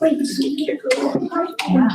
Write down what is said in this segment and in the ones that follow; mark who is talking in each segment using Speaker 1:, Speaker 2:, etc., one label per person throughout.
Speaker 1: Wait, wow.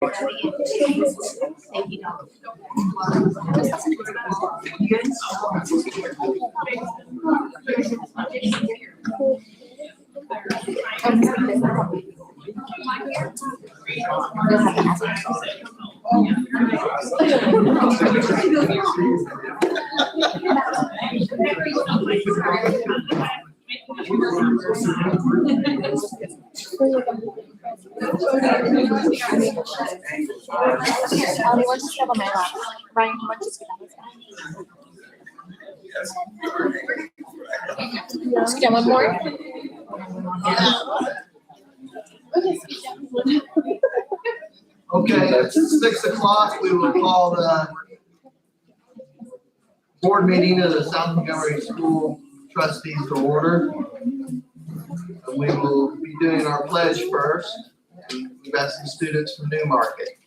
Speaker 1: Thank you. Let's just have on my lap. Ryan, let's just get on this guy. Let's get one more.
Speaker 2: Okay, at 6 o'clock, we will call the board meeting of the South Montgomery School Trustees to order. And we will be doing our pledge first. We've got some students from Newmarket.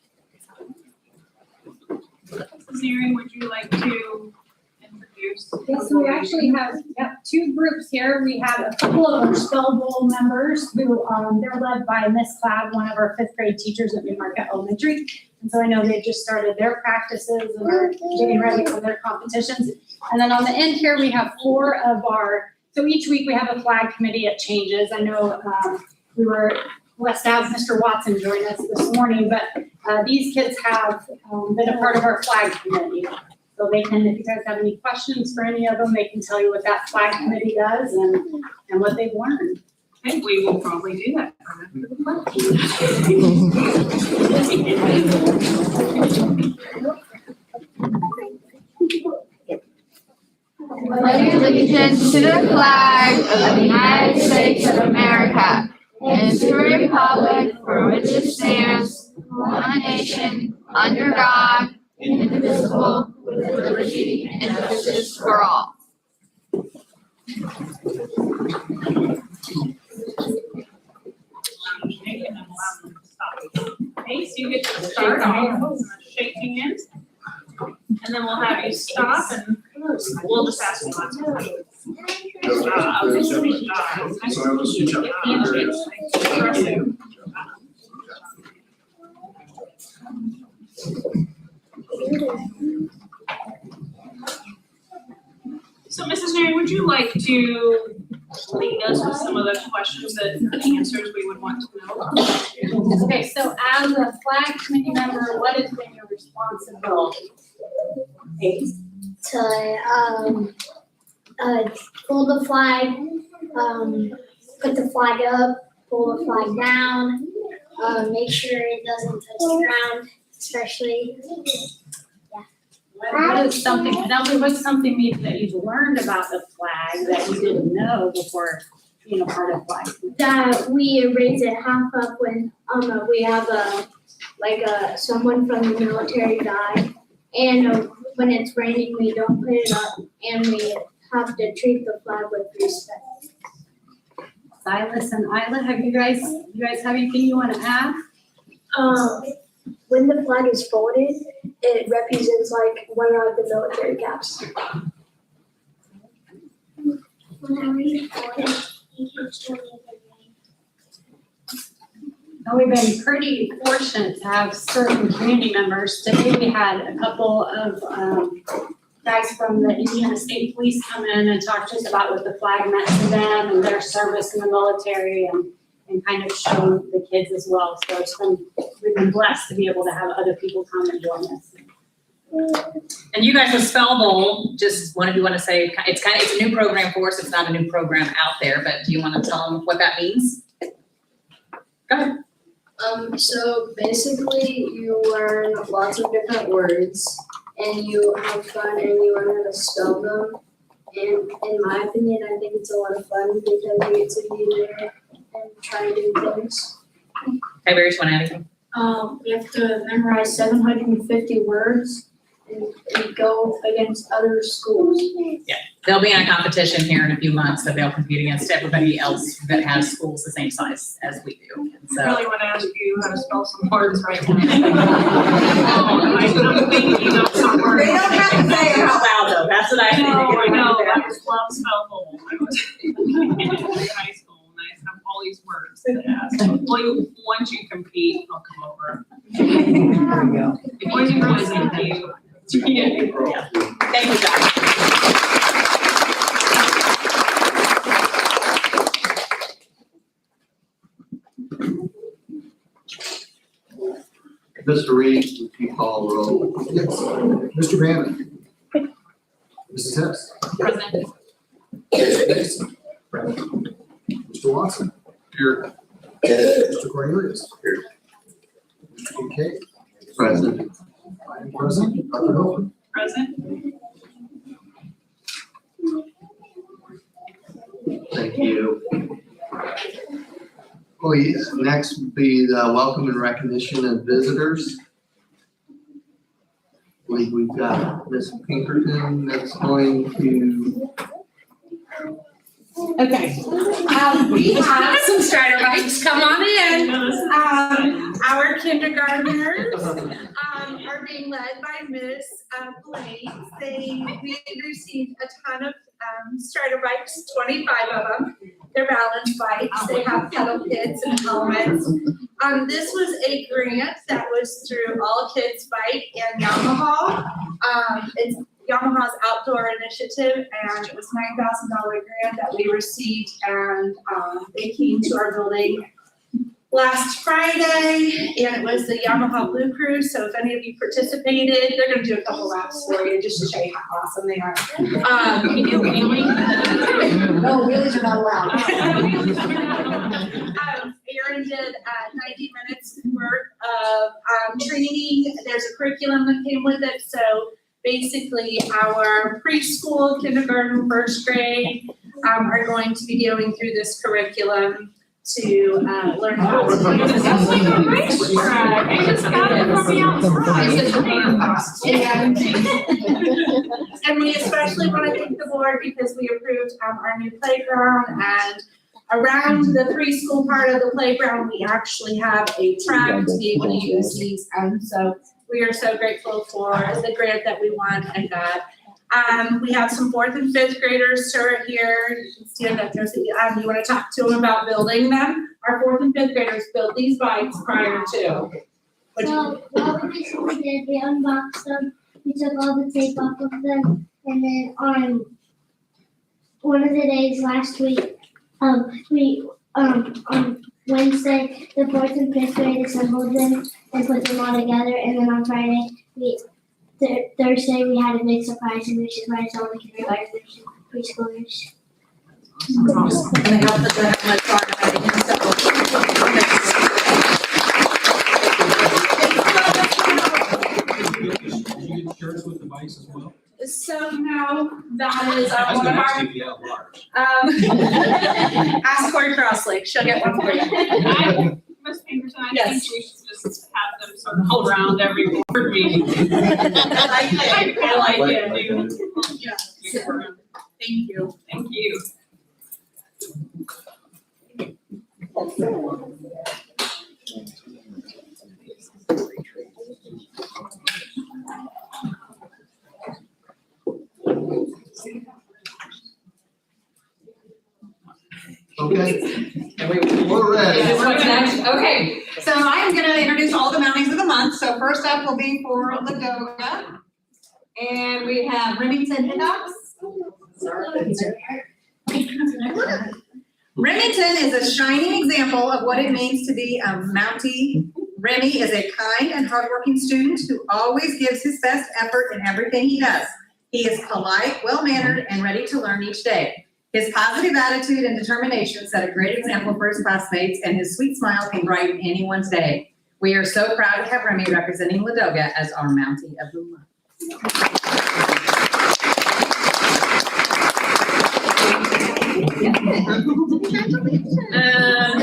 Speaker 3: Mary, would you like to introduce?
Speaker 4: Yes, so we actually have two groups here. We have a couple of our Spell Bowl members who they're led by Miss Cloud, one of our 5th grade teachers at Newmarket Elementary. And so I know they just started their practices and are getting ready for their competitions. And then on the end here, we have 4 of our, so each week we have a flag committee. It changes. I know we were blessed to have Mr. Watson join us this morning, but these kids have been a part of our flag committee. So they can, if you guys have any questions for any of them, they can tell you what that flag committee does and what they've learned.
Speaker 3: Okay, we will probably do that.
Speaker 1: Pledge allegiance to the flag of the United States of America and to the republic for which it stands, one nation, under God, indivisible, with liberty and justice for all.
Speaker 3: Okay, so you get to start off shaking hands, and then we'll have you stop, and we'll just ask you lots of questions. So, Mrs. Mary, would you like to lead us with some of the questions and answers we would want to know?
Speaker 4: Okay, so as a flag committee member, what has been your responsibility?
Speaker 5: To pull the flag, put the flag up, pull the flag down, make sure it doesn't touch the ground, especially.
Speaker 4: What is something, what's something maybe that you've learned about the flag that you didn't know before being a part of flag?
Speaker 5: That we raise it half up when we have someone from the military died, and when it's raining we don't put it up, and we have to treat the flag with respect.
Speaker 4: Silas and Isla, have you guys have anything you want to add?
Speaker 5: When the flag is folded, it represents like one of the military caps.
Speaker 4: Now, we've been pretty fortunate to have certain community members. Today we had a couple of guys from the Indiana State Police come in and talk to us about what the flag meant to them and their service in the military, and kind of show the kids as well. So we've been blessed to be able to have other people come and join us.
Speaker 6: And you guys with Spell Bowl, just one of you want to say, it's a new program for us. It's not a new program out there, but do you want to tell them what that means? Go ahead.
Speaker 7: So basically you learn lots of different words and you have fun and you learn how to spell them. And in my opinion, I think it's a lot of fun because you get to be there and try to do things.
Speaker 6: Hey, Barry, just want to add anything?
Speaker 7: We have to memorize 750 words and go against other schools.
Speaker 6: Yeah, they'll be in a competition here in a few months that they'll compete against everybody else that has schools the same size as we do. And
Speaker 3: I
Speaker 6: so,
Speaker 3: really want to ask you how to spell some words right now. I'm thinking of some words.
Speaker 6: they don't have to say it out loud though. That's what I think.
Speaker 3: I know. I just love Spell Bowl. I was in high school and I have all these words to ask. Well, once you compete, I'll come over.
Speaker 6: If you do boys, thank you. Thank you, Josh.
Speaker 2: Mr. Reed, would you call the roll?
Speaker 8: Yes. Mr. Bannon. Mrs. Hess.
Speaker 6: Present.
Speaker 8: Mr. Dixon. Mr. Watson.
Speaker 2: Here.
Speaker 8: Mr. Cornelius.
Speaker 2: Here.
Speaker 8: Mr. Kincaid.
Speaker 2: Present.
Speaker 8: I am present. Dr. Hilton.
Speaker 3: Present.
Speaker 2: Thank you. Please, next would be the welcome and recognition of visitors. I believe we've got Ms. Pinkerton that's going to,
Speaker 9: Okay, we have some Strider bikes, come on in. Our kindergartners, are being led by Miss Blake. We received a ton of, Strider bikes, 25 of them. They're balance bikes, they have pedal kits and helmets. This was a grant that was through All Kids Bike and Yamaha. It's Yamaha's outdoor initiative, and it was $9,000 grant that we received, and they came to our building last Friday, and it was the Yamaha Blue Cruise. So if any of you participated, they're gonna do a couple laps for you just to show you how awesome they are.
Speaker 6: Can you do wheeling?
Speaker 9: No, wheelies are not allowed.
Speaker 4: Erin did 90 minutes worth of training. There's a curriculum that came with it. So basically, our preschool, kindergarten, first grade are going to be going through this curriculum to learn how to do this.
Speaker 3: That's like a racetrack. I just got it from the outside.
Speaker 4: And we especially want to thank the board because we approved our new playground, and around the preschool part of the playground, we actually have a track to be able to use these. And so we are so grateful for the grant that we won and got. We have some 4th and 5th graders who are here. You can stand up, Josie. You want to talk to them about building them? Our 4th and 5th graders built these bikes prior to.
Speaker 5: So what we recently did, we unboxed them, we took all the tape off of them, and then on one of the days last week, we on Wednesday, the 4th and 5th grade assembled them and put them all together, and then on Friday, Thursday, we had a big surprise, and we surprised all the kindergartners and preschoolers.
Speaker 6: And help with the helmet part of
Speaker 8: Did you get shirts with the bikes as well?
Speaker 4: So no, that is
Speaker 8: I was
Speaker 4: one of
Speaker 8: gonna
Speaker 4: our,
Speaker 8: ask you if you had large.
Speaker 4: ask Corey Crossley, she'll get one for you.
Speaker 3: Ms. Pinkerton, I think
Speaker 4: Yes.
Speaker 3: we should just have them sort of hold around every board meeting. I like it, dude. Yeah.
Speaker 4: Thank you.
Speaker 3: Thank you.
Speaker 2: okay? We're ready.
Speaker 6: What's next? Okay, so I'm gonna introduce all the Mounties of the month. So first up will be for Ladoga. And we have Remington Hickox. Remington is a shining example of what it means to be a Mountie. Remy is a kind and hardworking student who always gives his best effort in everything he does. He is polite, well-mannered, and ready to learn each day. His positive attitude and determination set a great example for his classmates, and his sweet smile can brighten anyone's day. We are so proud to have Remy representing Ladoga as our Mountie of the Month.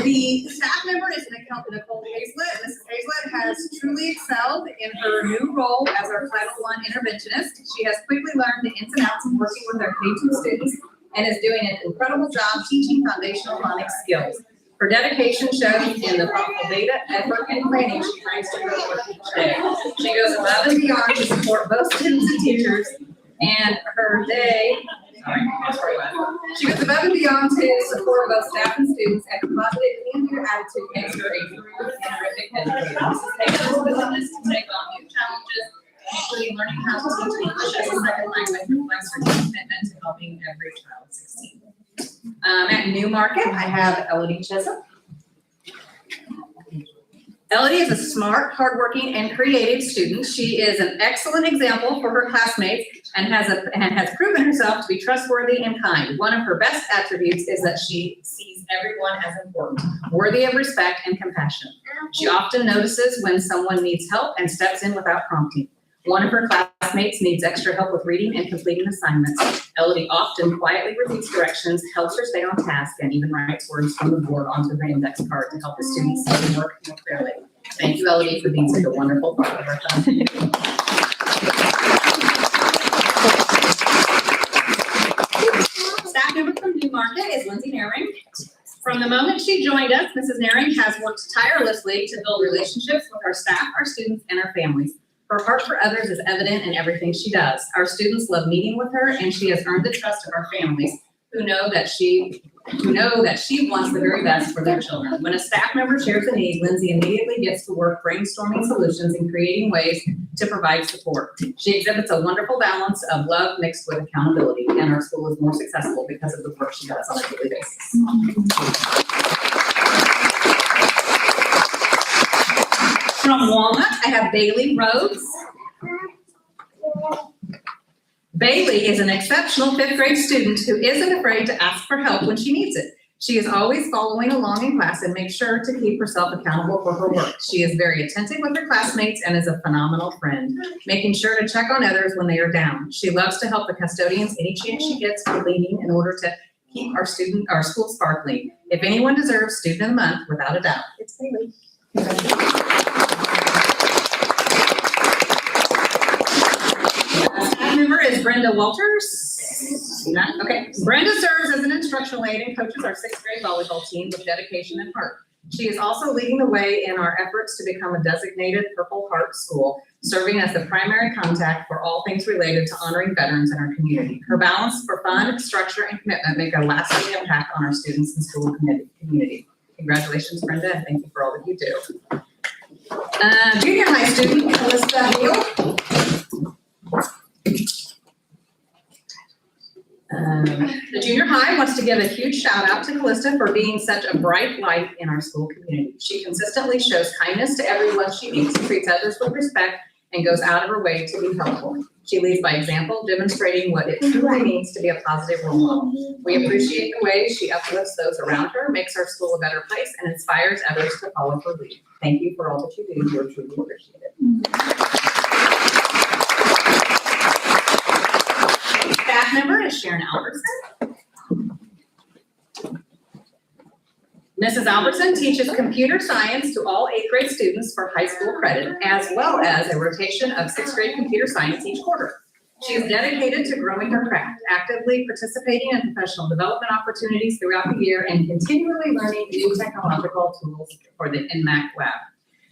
Speaker 6: The staff member is Nicole Hazlett. Mrs. Hazlett has truly excelled in her new role as our Title I interventionist. She has quickly learned the ins and outs of working with our K-2 students and is doing an incredible job teaching foundational phonics skills. Her dedication shows in the thoughtful data, effort, and planning she brings to her work each day. She goes above and beyond to support both students and teachers, and her day, she goes above and beyond to support both staff and students, and her positive and your attitude makes her a true and terrific educator. Mrs. Taylor to teach English as a second language reflects her commitment to helping every child succeed. At Newmarket, I have Elodie Chisholm. Elodie is a smart, hardworking, and creative student. She is an excellent example for her classmates and has proven herself to be trustworthy and kind. One of her best attributes is that she sees everyone as important, worthy of respect and compassion. She often notices when someone needs help and steps in without prompting. One of her classmates needs extra help with reading and completing assignments. Elodie often quietly repeats directions, helps her stay on task, and even writes words from the board onto her index card to help the students see and work more clearly. Thank you, Elodie, for being such a wonderful part of our class. Staff member from Newmarket is Lindsay Naring. From the moment she joined us, Mrs. Naring has worked tirelessly to build relationships with our staff, our students, and our families. Her heart for others is evident in everything she does. Our students love meeting with her, and she has earned the trust of our families who know that she wants the very best for their children. When a staff member shares a need, Lindsay immediately gets to work brainstorming solutions and creating ways to provide support. She exhibits a wonderful balance of love mixed with accountability, and our school is more successful because of the work she does on a daily basis. From Walnut, I have Bailey Rhodes. Bailey is an exceptional fifth grade student who isn't afraid to ask for help when she needs it. She is always following along in class and makes sure to keep herself accountable for her work. She is very attentive with her classmates and is a phenomenal friend, making sure to check on others when they are down. She loves to help the custodians any chance she gets for cleaning in order to keep our school sparkling. If anyone deserves Student of the Month, without a doubt, it's Bailey. Staff member is Brenda Walters. Not, okay. Brenda serves as an instructional aide and coaches our sixth grade volleyball team with dedication and heart. She is also leading the way in our efforts to become a designated Purple Heart school, serving as the primary contact for all things related to honoring veterans in our community. Her balance for fun, structure, and commitment make a lasting impact on our students and school community. Congratulations, Brenda, and thank you for all that you do. Junior high student, Calista Hill. The junior high wants to give a huge shout out to Calista for being such a bright light in our school community. She consistently shows kindness to everyone she meets, treats others with respect, and goes out of her way to be helpful. She leads by example, demonstrating what it truly means to be a positive role model. We appreciate the way she uplifts those around her, makes our school a better place, and inspires others to follow her lead. Thank you for all that you do. We're truly appreciated. Staff member is Sharon Albertson. Mrs. Albertson teaches computer science to all 8th grade students for high school credit, as well as a rotation of 6th grade computer science each quarter. She is dedicated to growing her craft, actively participating in professional development opportunities throughout the year, and continually learning new technological tools for the NMAC lab.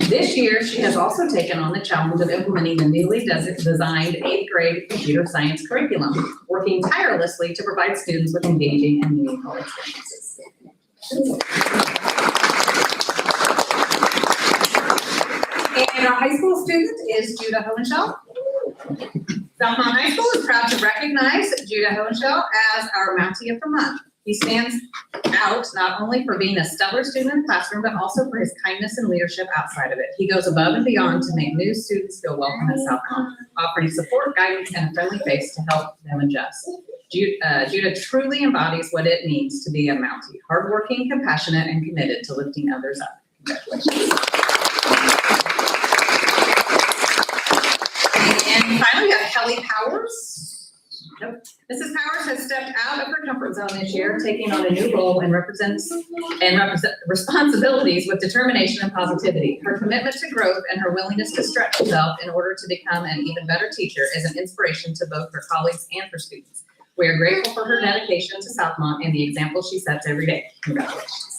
Speaker 6: This year, she has also taken on the challenge of implementing the newly designed 8th grade computer science curriculum, working tirelessly to provide students with engaging and meaningful experiences. And our high school student is Judah Hohenschel. Southmont High School is proud to recognize Judah Hohenschel as our Mountie of the Month. He stands out not only for being a stellar student in the classroom, but also for his kindness and leadership outside of it. He goes above and beyond to make new students feel welcome at Southmont, offering support, guidance, and a friendly face to help them adjust. Judah truly embodies what it means to be a Mountie, hardworking, compassionate, and committed to lifting others up. Congratulations. And finally, we have Kelly Powers. Nope. Mrs. Powers has stepped out of her comfort zone this year, taking on a new role and responsibilities with determination and positivity. Her commitment to growth and her willingness to stretch herself in order to become an even better teacher is an inspiration to both her colleagues and her students. We are grateful for her dedication to Southmont and the example she sets every day. Congratulations.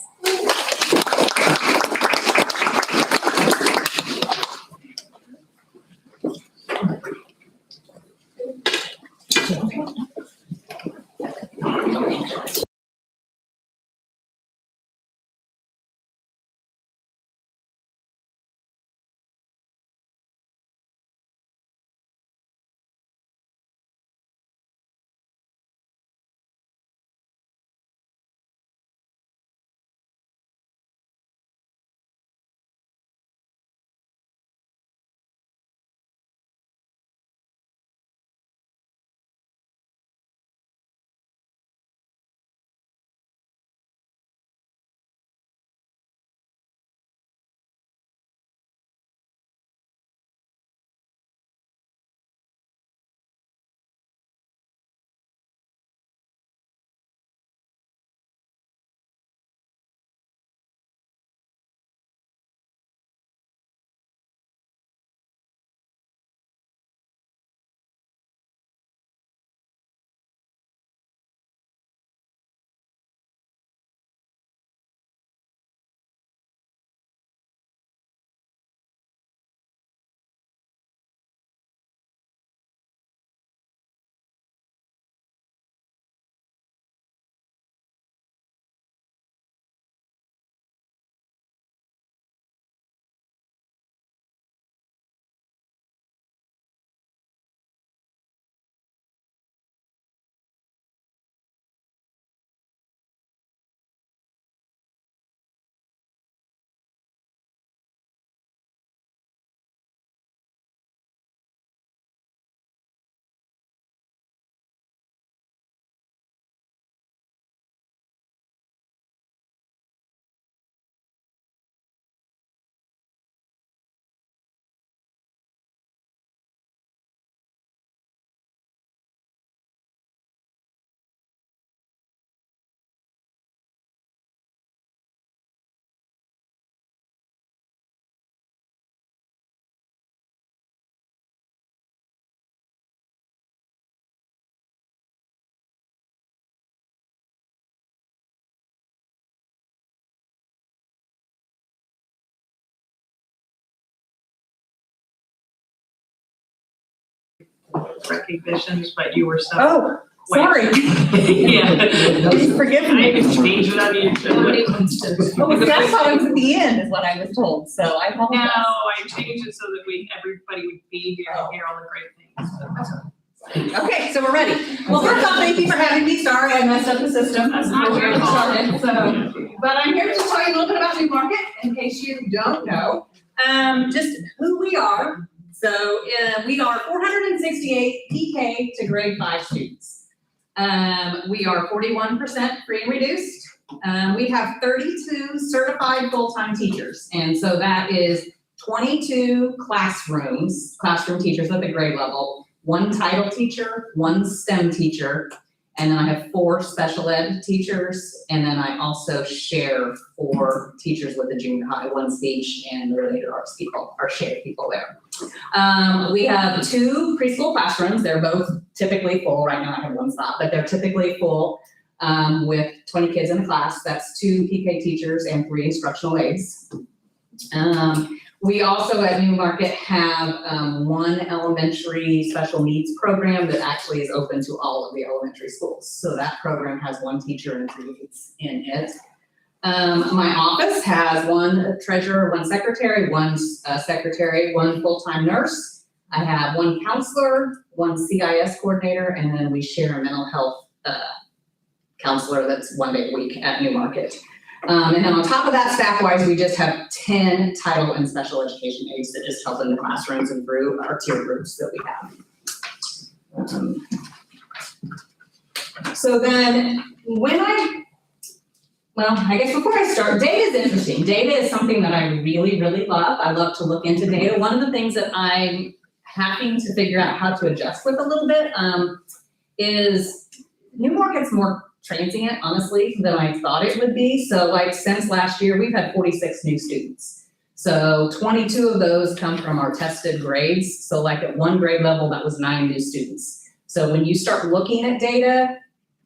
Speaker 3: recognitions, but you were so.
Speaker 10: Oh, sorry.
Speaker 3: Yeah.
Speaker 10: Please forgive
Speaker 3: I
Speaker 10: me.
Speaker 3: can change it on the agenda.
Speaker 10: Oh, that's how it's at the end, is what I was told, so I
Speaker 3: No,
Speaker 10: apologize.
Speaker 3: I changed it so that everybody would be here and hear all the great things.
Speaker 10: Okay, so we're ready. Well, first off, thank you for having me. Sorry, I messed up the system.
Speaker 3: That's not your fault.
Speaker 10: But I'm here to tell you a little bit about Newmarket, in case you don't know. Just who we are. So, we are 468 PK to grade 5 students. We are 41% free and reduced. We have 32 certified full-time teachers, and so that is 22 classroom teachers at the grade level, 1 title teacher, 1 STEM teacher, and then I have 4 special ed teachers, and then I also share 4 teachers with the junior high, 1 speech and the related arts people, or share people there. We have 2 preschool classrooms. They're both typically full. Right now I have 1 spot, but they're typically full with 20 kids in a class. That's 2 PK teachers and 3 instructional aides. We also at Newmarket have 1 elementary special needs program that actually is open to all of the elementary schools. So that program has 1 teacher and 3 aides in it. My office has 1 treasurer, 1 secretary, 1 secretary, 1 full-time nurse. I have 1 counselor, 1 CIS coordinator, and then we share a mental health counselor that's 1 day a week at Newmarket. And then on top of that, staff-wise, we just have 10 title and special education aides that just help in the classrooms and through our tier groups that we have. So then I guess before I start, data is interesting. Data is something that I really, really love. I love to look into data. One of the things that I'm having to figure out how to adjust with a little bit is Newmarket's more transient, honestly, than I thought it would be. So like since last year, we've had 46 new students. So 22 of those come from our tested grades. So like at 1 grade level, that was 9 new students. So when you start looking at data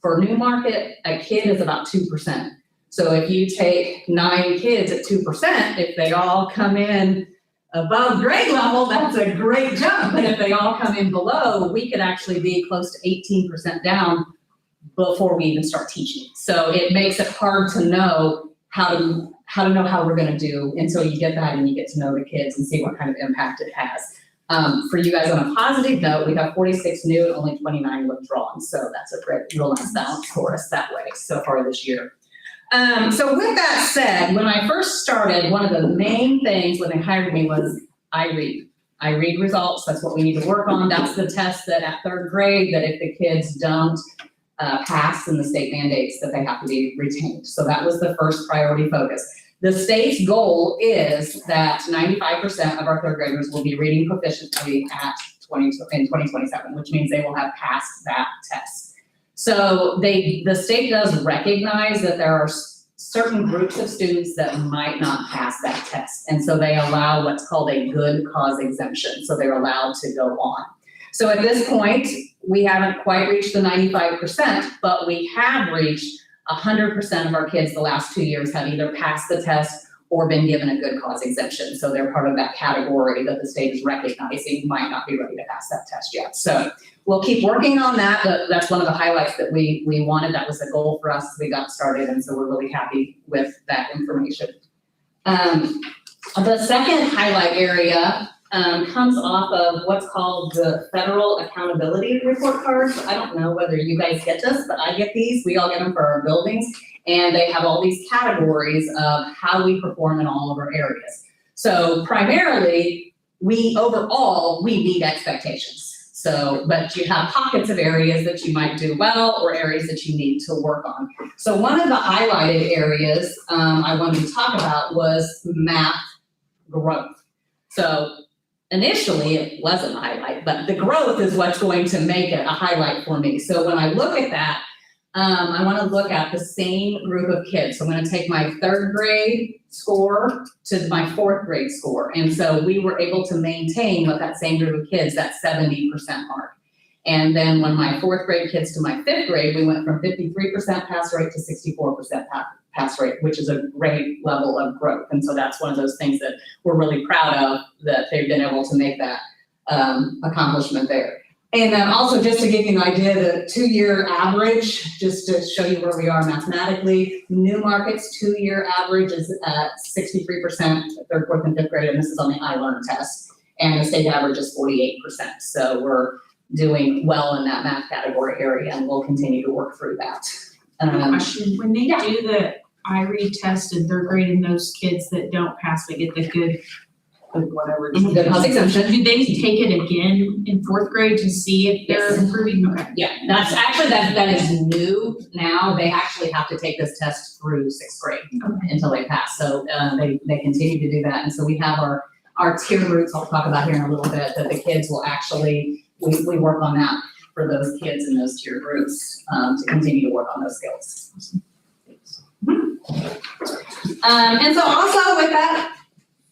Speaker 10: for Newmarket, a kid is about 2%. So if you take 9 kids at 2%, if they all come in above grade level, that's a great jump. And if they all come in below, we could actually be close to 18% down before we even start teaching. So it makes it hard to know how to know how we're gonna do until you get that and you get to know the kids and see what kind of impact it has. For you guys on a positive note, we have 46 new and only 29 withdrawn. So that's a great real nice balance for us that way so far this year. So with that said, when I first started, one of the main things when they hired me was I read results. That's what we need to work on. That's the test that at 3rd grade, that if the kids don't pass in the state mandates, that they have to be retained. So that was the first priority focus. The state's goal is that 95% of our 3rd graders will be reading proficiently in 2027, which means they will have passed that test. So the state does recognize that there are certain groups of students that might not pass that test. And so they allow what's called a good cause exemption. So they're allowed to go on. So at this point, we haven't quite reached the 95%, but we have reached 100% of our kids the last 2 years have either passed the test or been given a good cause exemption. So they're part of that category that the state is recognizing might not be ready to pass that test yet. So we'll keep working on that. That's one of the highlights that we wanted. That was a goal for us as we got started. And so we're really happy with that information. The second highlight area comes off of what's called the Federal Accountability Report Cards. I don't know whether you guys get this, but I get these. We all get them for our buildings. And they have all these categories of how we perform in all of our areas. So primarily, overall, we meet expectations. So, but you have pockets of areas that you might do well or areas that you need to work on. So one of the highlighted areas I wanted to talk about was math growth. So initially it wasn't a highlight, but the growth is what's going to make it a highlight for me. So when I look at that, I want to look at the same group of kids. So I'm going to take my 3rd grade score to my 4th grade score. And so we were able to maintain with that same group of kids, that 70% mark. And then when my 4th grade kids to my 5th grade, we went from 53% pass rate to 64% pass rate, which is a great level of growth. And so that's one of those things that we're really proud of, that they've been able to make that accomplishment there. And then also just to give you an idea, the 2-year average, just to show you where we are mathematically, Newmarket's 2-year average is at 63%, third, fourth, and fifth grade, and this is on the iLearn test. And the state average is 48%. So we're doing well in that math category area, and we'll continue to work through that.
Speaker 3: Question, when they do the iRead test in third grade and those kids that don't pass, they get the good whatever.
Speaker 10: The cost exemption.
Speaker 3: Do they take it again in fourth grade to see if they're
Speaker 10: Yes.
Speaker 3: improving? Okay.
Speaker 10: Yeah, that's actually, that is new now. They actually have to take this test through 6th grade until they pass. So they continue to do that. And so we have our tier groups, I'll talk about here in a little bit, that the kids will actually, we work on that for those kids in those tier groups to continue to work on those skills. And so also with that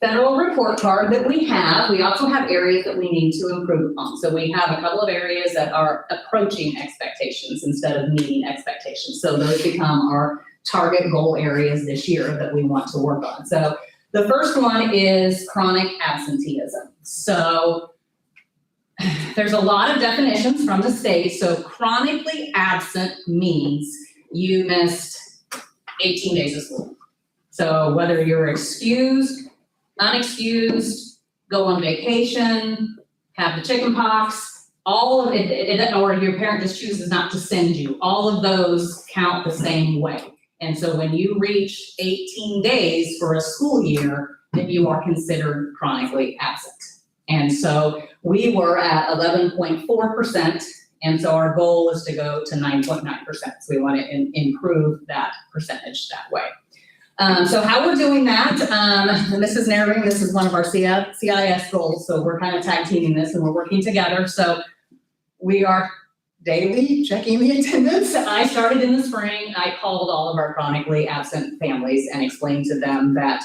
Speaker 10: federal report card that we have, we also have areas that we need to improve on. So we have a couple of areas that are approaching expectations instead of meeting expectations. So those become our target goal areas this year that we want to work on. So the first one is chronic absenteeism. So there's a lot of definitions from the state. So chronically absent means you missed 18 days of school. So whether you're excused, unexcused, go on vacation, have the chicken pox, all of it, or your parent just chooses not to send you, all of those count the same way. And so when you reach 18 days for a school year, then you are considered chronically absent. And so we were at 11.4%, and so our goal is to go to 9.9%. So we want to improve that percentage that way. So how we're doing that, and this is narrowing, this is one of our CIS goals, so we're kind of tag teaming this and we're working together. So we are daily checking the attendance. I started in the spring. I called all of our chronically absent families and explained to them that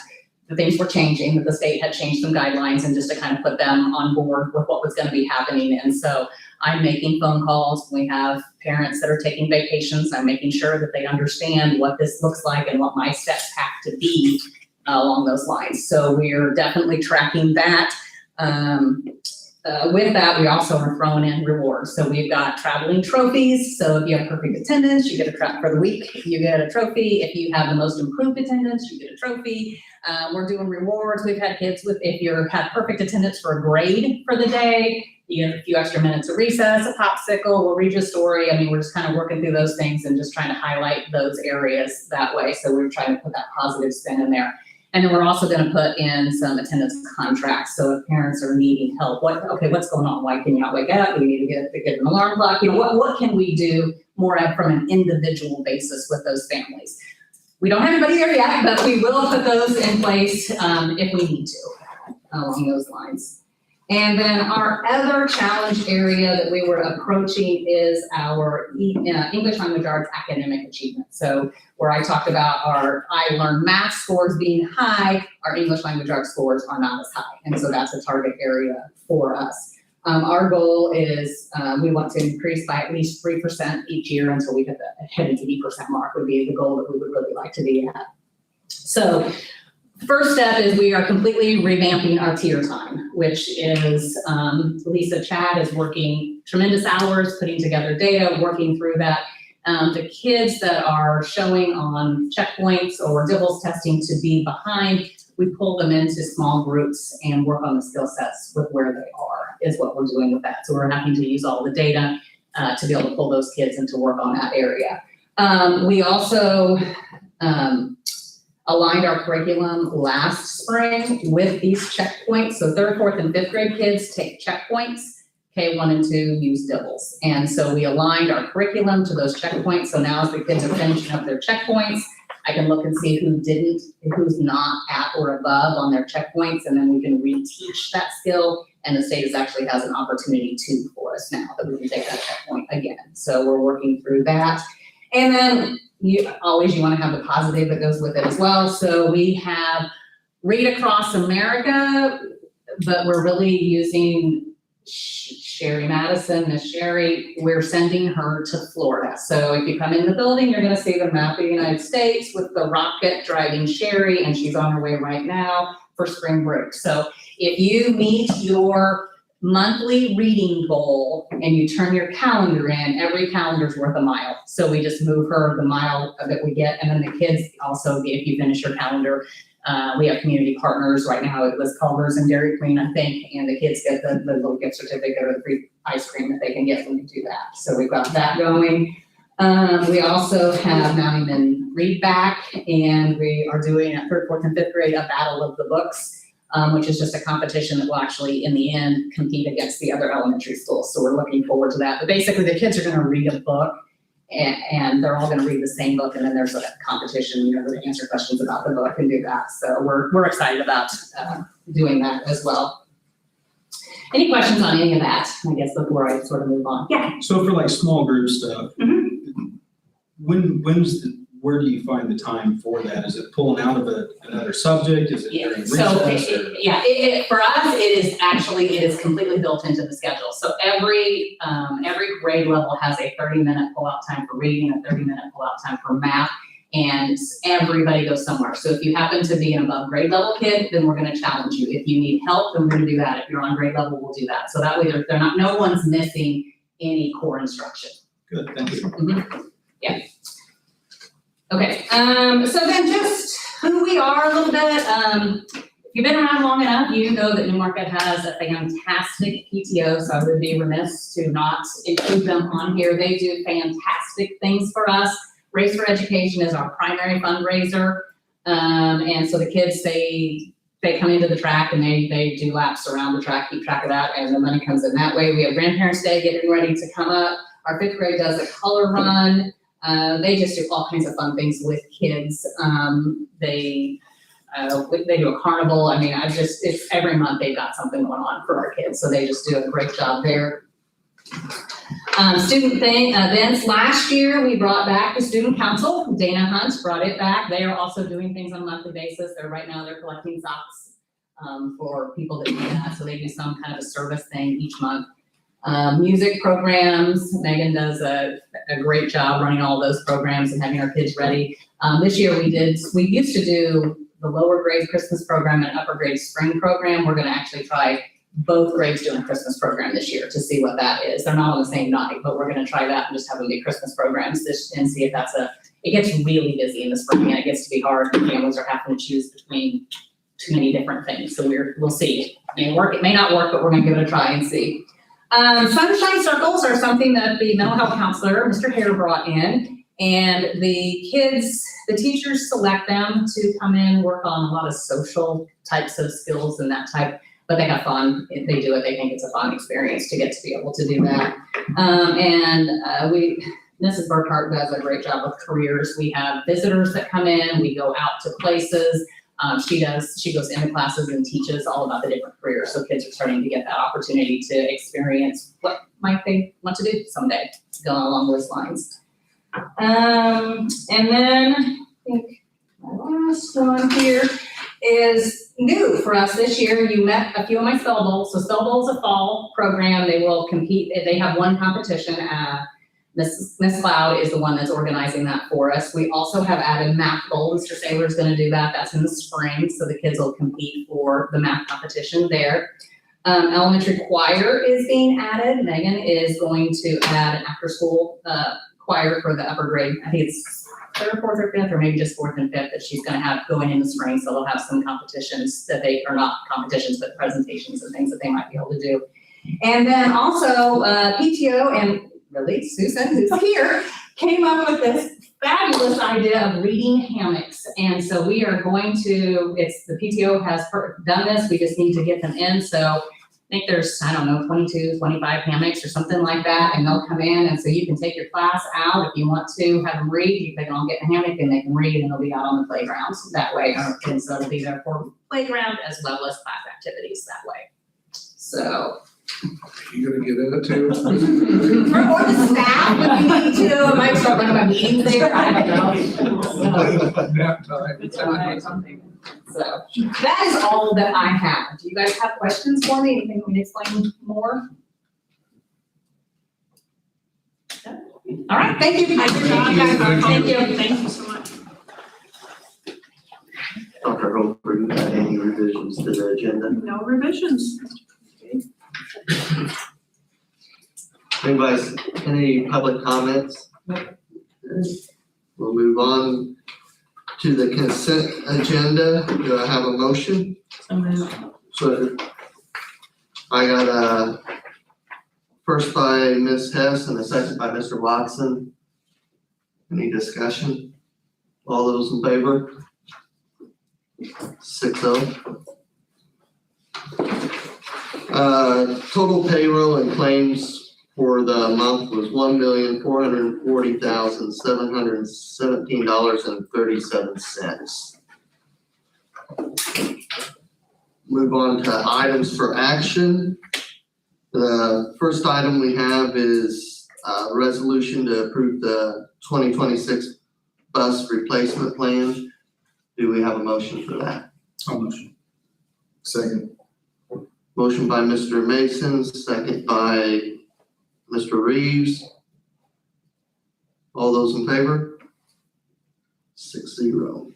Speaker 10: the things were changing, that the state had changed some guidelines, and just to kind of put them on board with what was going to be happening. And so I'm making phone calls. We have parents that are taking vacations. I'm making sure that they understand what this looks like and what my steps have to be along those lines. So we're definitely tracking that. With that, we also are throwing in rewards. So we've got traveling trophies. So if you have perfect attendance, you get a trophy for the week. You get a trophy. If you have the most improved attendance, you get a trophy. We're doing rewards. We've had kids with, if you have perfect attendance for a grade for the day, you get a few extra minutes of recess, a popsicle, we'll read you a story. I mean, we're just kind of working through those things and just trying to highlight those areas that way. So we're trying to put that positive spin in there. And then we're also going to put in some attendance contracts. So if parents are needing help, what's going on? Why can you not wake up? We need to get an alarm clock. You know, what can we do more from an individual basis with those families? We don't have anybody there yet, but we will put those in place if we need to along those lines. And then our other challenge area that we were approaching is our English language arts academic achievement. So where I talked about our iLearn math scores being high, our English language arts scores are not as high. And so that's a target area for us. Our goal is we want to increase by at least 3% each year until we hit the 80% mark would be the goal that we would really like to be at. So first step is we are completely revamping our tier time, which is Lisa Chad is working tremendous hours, putting together data, working through that. The kids that are showing on checkpoints or DIBELS testing to be behind, we pull them into small groups and work on the skill sets with where they are, is what we're doing with that. So we're having to use all the data to be able to pull those kids and to work on that area. We also aligned our curriculum last spring with these checkpoints. So third, fourth, and fifth grade kids take checkpoints. K1 and 2 use DIBELS. And so we aligned our curriculum to those checkpoints. So now as the kids are finishing up their checkpoints, I can look and see who's not at or above on their checkpoints, and then we can reteach that skill. And the state actually has an opportunity to for us now that we can take that checkpoint again. So we're working through that. And then you want to have the positive that goes with it as well. So we have Read Across America, but we're really using Sherry Madison, Miss Sherry, we're sending her to Florida. So if you come in the building, you're going to see the map of the United States with the rocket driving Sherry, and she's on her way right now for spring break. So if you meet your monthly reading goal and you turn your calendar in, every calendar's worth a mile. So we just move her the mile that we get. And then the kids also, if you finish your calendar, we have community partners. Right now it was Culver's and Dairy Queen, I think, and the kids get the little gift certificate or the free ice cream that they can get when they do that. So we've got that going. We also have now even Read Back, and we are doing at 3rd, 4th, and 5th grade a battle of the books, which is just a competition that will actually, in the end, compete against the other elementary schools. So we're looking forward to that. But basically, the kids are going to read a book, and they're all going to read the same book, and then there's a competition, you know, to answer questions about the book and do that. So we're excited about doing that as well. Any questions on any of that? I guess before I sort of move on. Yeah.
Speaker 8: So for like small group stuff, where do you find the time for that? Is it pulling out of another subject? Is it during recess?
Speaker 10: For us, it is completely built into the schedule. So every grade level has a 30-minute pull-out time for reading, a 30-minute pull-out time for math, and everybody goes somewhere. So if you happen to be an above grade level kid, then we're going to challenge you. If you need help, then we're going to do that. If you're on grade level, we'll do that. So that way no one's missing any core instruction.
Speaker 8: Good, thank you.
Speaker 10: Mm-hmm. Yeah. Okay, so then just who we are a little bit. If you've been around long enough, you know that Newmarket has a fantastic PTO, so I would be remiss to not include them on here. They do fantastic things for us. Race for Education is our primary fundraiser, and so the kids, they come into the track and they do laps around the track, keep track of that, and the money comes in that way. We have Grandparents' Day getting ready to come up. Our 5th grade does a color run. They just do all kinds of fun things with kids. They do a carnival. I mean, it's every month they've got something going on for our kids. So they just do a great job there. Student events. Last year, we brought back the student council. Dana Hunt brought it back. They are also doing things on a monthly basis. They're collecting socks for people that do that. So they do some kind of a service thing each month. Music programs. Megan does a great job running all those programs and having our kids ready. This year we used to do the lower grade Christmas program and upper grade spring program. We're going to actually try both grades doing a Christmas program this year to see what that is. They're not on the same night, but we're going to try that and just have them be Christmas programs and see if it gets really busy in the spring and it gets to be hard. Families are having to choose between too many different things. So we'll see. It may not work, but we're going to give it a try and see. Sunshine circles are something that the mental health counselor, Mr. Hare, brought in, and the teachers select them to come in, work on a lot of social types of skills and that type, but they have fun. They do it. They think it's a fun experience to get to be able to do that. Mrs. Burkhart does a great job with careers. We have visitors that come in. We go out to places. She goes into classes and teaches all about the different careers. So kids are starting to get that opportunity to experience what might they want to do someday, going along those lines. And then I think my last one here is new for us this year. You met a few of my Spell Bowls. So Spell Bowl is a fall program. They will compete. They have one competition. Miss Cloud is the one that's organizing that for us. We also have added Math Bowl. Mr. Saylor's going to do that. That's in the spring, so the kids will compete for the math competition there. Elementary choir is being added. Megan is going to add an after-school choir for the upper grade. I think it's 3rd, 4th, or 5th, or maybe just 4th and 5th that she's going to have going in the spring. So they'll have some competitions that they are not competitions, but presentations and things that they might be able to do. And then also PTO and really, Susan, who's here, came up with this fabulous idea of reading hammocks. And so we are going to, the PTO has done this, we just need to get them in. So I think there's, 22, 25 hammocks or something like that, and they'll come in, and so you can take your class out if you want to have them read. They can all get in a hammock and they can read, and they'll be out on the playgrounds that way. And so it'll be there for playground as well as class activities that way. So.
Speaker 2: You gonna get in it too?
Speaker 10: Or the staff, if you need to, I might start running my meetings there, I don't know.
Speaker 2: Nap time.
Speaker 10: So that is all that I have. Do you guys have questions for me? Anything we can explain more? All right, thank you.
Speaker 3: Thank you so much.
Speaker 11: Dr. Holbrook, any revisions to the agenda?
Speaker 3: No revisions.
Speaker 2: Anybody's, any public comments? We'll move on to the consent agenda. Do I have a motion? So I got a first by Ms. Hess and a second by Mr. Watson. Any discussion? All those in favor? 6-0. Total payroll and claims for the month was $1,440,717.37. Move on to items for action. The first item we have is a resolution to approve the 2026 bus replacement plan. Do we have a motion for that?
Speaker 8: I'll motion. Second.
Speaker 2: Motion by Mr. Mason, second by Mr. Reeves. All those in favor? 6-0.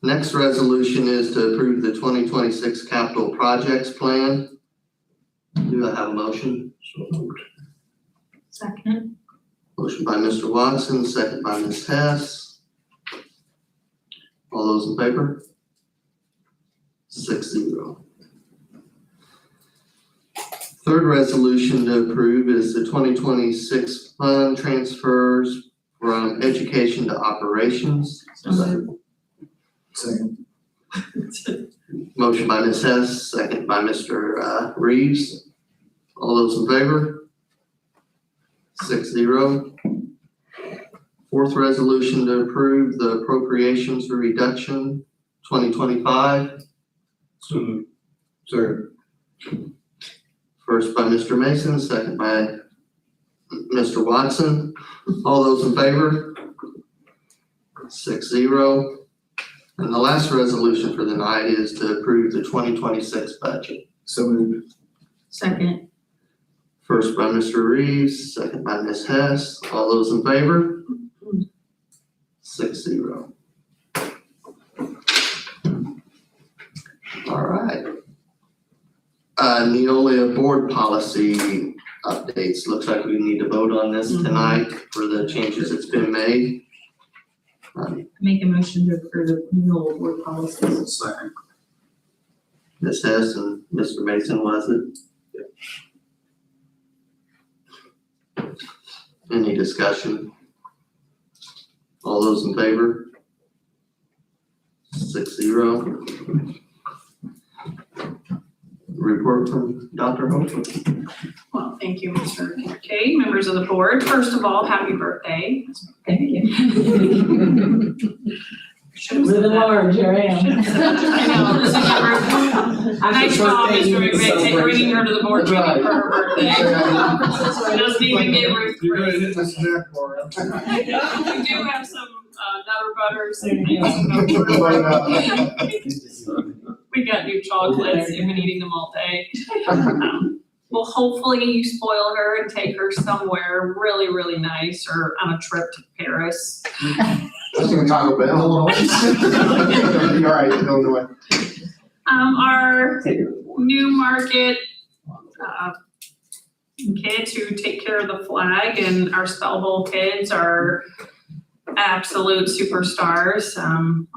Speaker 2: Next resolution is to approve the 2026 capital projects plan. Do I have a motion?
Speaker 8: So moved.
Speaker 10: Second.
Speaker 2: Motion by Mr. Watson, second by Ms. Hess. All those in favor? 6-0. Third resolution to approve is the 2026 fund transfers from education to operations.
Speaker 8: Second.
Speaker 2: Motion by Ms. Hess, second by Mr. Reeves. All those in favor? 6-0. Fourth resolution to approve the appropriations reduction 2025.
Speaker 8: So moved. Third.
Speaker 2: First by Mr. Mason, second by Mr. Watson. All those in favor? 6-0. And the last resolution for the night is to approve the 2026 budget.
Speaker 8: So moved.
Speaker 10: Second.
Speaker 2: First by Mr. Reeves, second by Ms. Hess. All those in favor? 6-0. All right. Neolia board policy updates. Looks like we need to vote on this tonight for the changes that's been made.
Speaker 10: Make a motion to approve the renewal board policies.
Speaker 8: Second.
Speaker 2: Ms. Hess and Mr. Mason, was it? Any discussion? All those in favor? 6-0. Report from Dr. Hope.
Speaker 3: Well, thank you, Mr. Kincaid, members of the board. First of all, happy birthday.
Speaker 10: Thank you.
Speaker 3: Should've said that.
Speaker 10: large, here I am.
Speaker 3: Should've said that. I know, this is your birthday. Nice job, Mr. McVeigh, bringing her to the board meeting for her birthday. Doesn't even get Ruth.
Speaker 8: You're gonna hit the snack bar.
Speaker 3: We do have some, Nutter Butters and we got new chocolates, you've been eating them all day. Well, hopefully you spoil her and take her somewhere really, really nice or on a trip to Paris.
Speaker 11: Just gonna Taco Bell. You're right, Illinois.
Speaker 3: Our new market, kids who take care of the flag and our Spell Bowl kids are absolute superstars.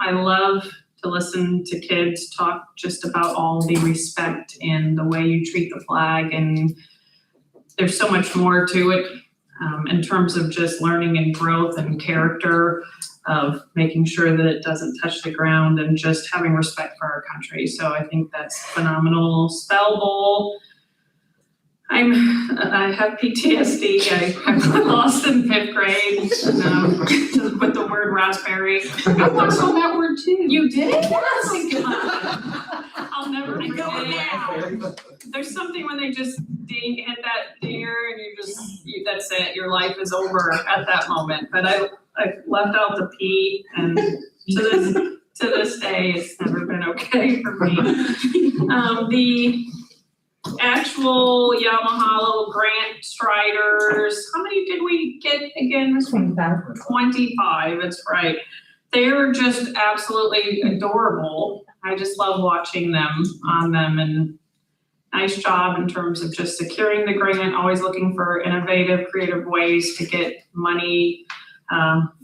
Speaker 3: I love to listen to kids talk just about all the respect and the way you treat the flag, and there's so much more to it in terms of just learning and growth and character of making sure that it doesn't touch the ground and just having respect for our country. So I think that's phenomenal. Spell Bowl, I have PTSD. I got lost in 5th grade with the word raspberry. I lost on that word too. You did? Yes. Oh my God. I'll never forget it. There's something when they just hit that deer and that's it. Your life is over at that moment. But I left out the P, and to this day, it's never been okay for me. The actual Yamaha little Grant Striders, how many did we get again?
Speaker 10: 25.
Speaker 3: 25, that's right. They're just absolutely adorable. I just love watching them on them, and nice job in terms of just securing the grant, always looking for innovative, creative ways to get money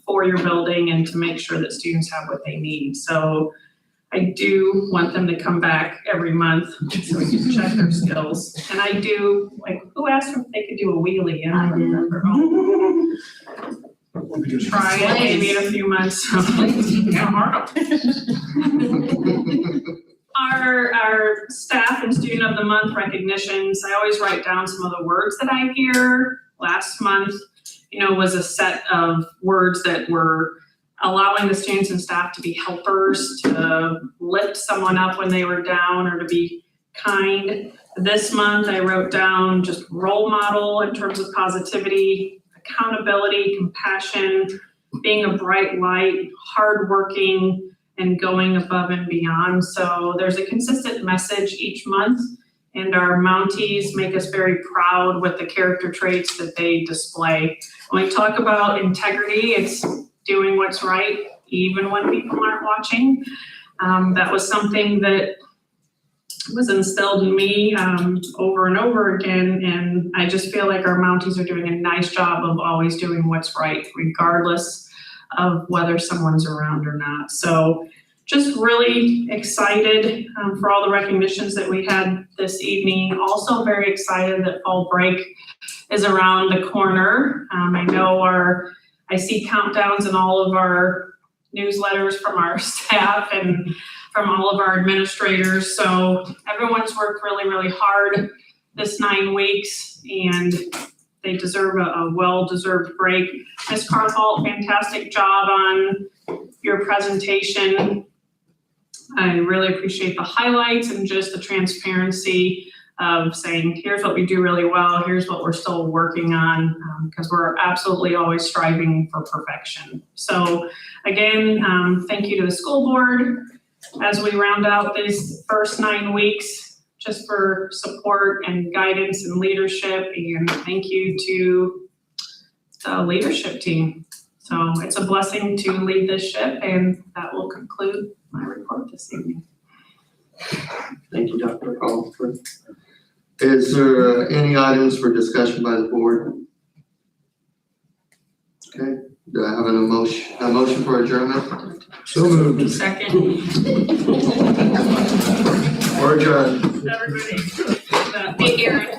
Speaker 3: for your building and to make sure that students have what they need. So I do want them to come back every month so we can check their skills. And I do, like, who asked them if they could do a wheelie? I don't remember. Try it maybe in a few months. Our staff and student of the month recognitions, I always write down some of the words that I hear. Last month, was a set of words that were allowing the students and staff to be helpers, to lift someone up when they were down, or to be kind. This month, I wrote down just role model in terms of positivity, accountability, compassion, being a bright light, hardworking, and going above and beyond. So there's a consistent message each month, and our Mounties make us very proud with the character traits that they display. When we talk about integrity, it's doing what's right, even when people aren't watching. That was something that was instilled in me over and over again, and I just feel like our Mounties are doing a nice job of always doing what's right, regardless of whether someone's around or not. So just really excited for all the recognitions that we had this evening. Also very excited that fall break is around the corner. I know I see countdowns in all of our newsletters from our staff and from all of our administrators. So everyone's worked really, really hard this 9 weeks, and they deserve a well-deserved break. Ms. Carthalt, fantastic job on your presentation. I really appreciate the highlights and just the transparency of saying, here's what we do really well, here's what we're still working on, because we're absolutely always striving for perfection. So again, thank you to the school board as we round out these first 9 weeks, just for support and guidance and leadership, and thank you to the leadership team. So it's a blessing to lead this ship, and that will conclude my report this evening.
Speaker 2: Thank you, Dr. Crawford. Is there any items for discussion by the board? Okay, do I have a motion for adjournment?
Speaker 11: So moved.
Speaker 3: Second.
Speaker 2: Or adjourned.
Speaker 3: Everybody. Hey, Aaron.